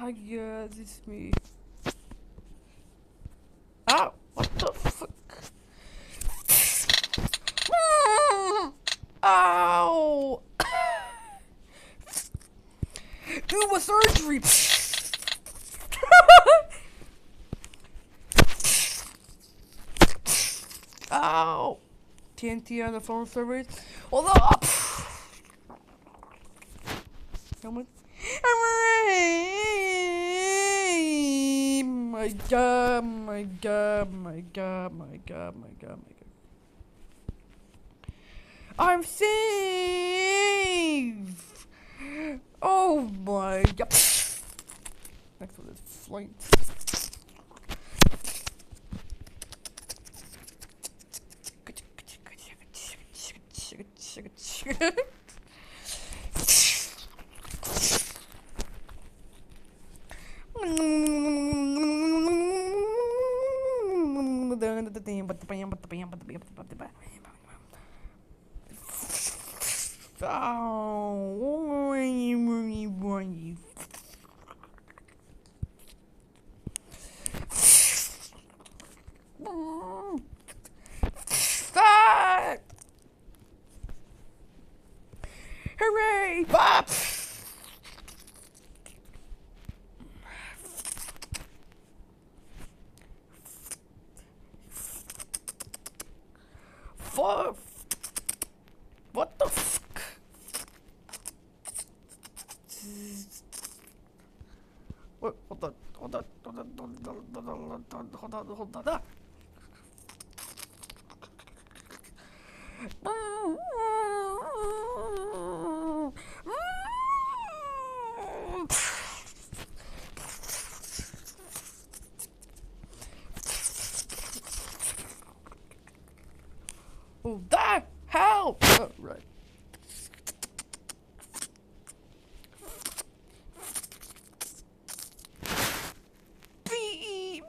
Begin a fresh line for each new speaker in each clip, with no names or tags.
Hi guys, it's me. Ow! What the fuck? Ow! Do a surgery! Ow! TNT on the phone service. Hold up! Someone. My god, my god, my god, my god, my god, my god. I'm safe! Oh my god. Next one is flight. Hooray! Bop! Fuck! What the fuck? Wait, hold on. Oh, that help! Oh, right. Beep.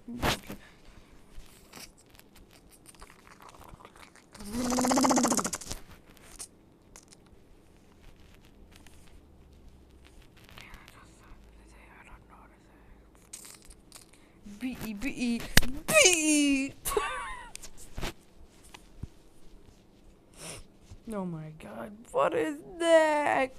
Okay. Beep. Oh my god, what is that?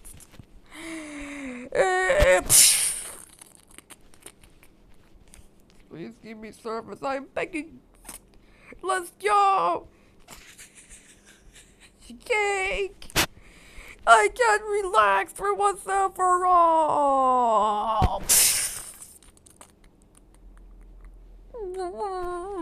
Please give me service, I'm begging. Let's go! Cake! I can't relax for once and for all!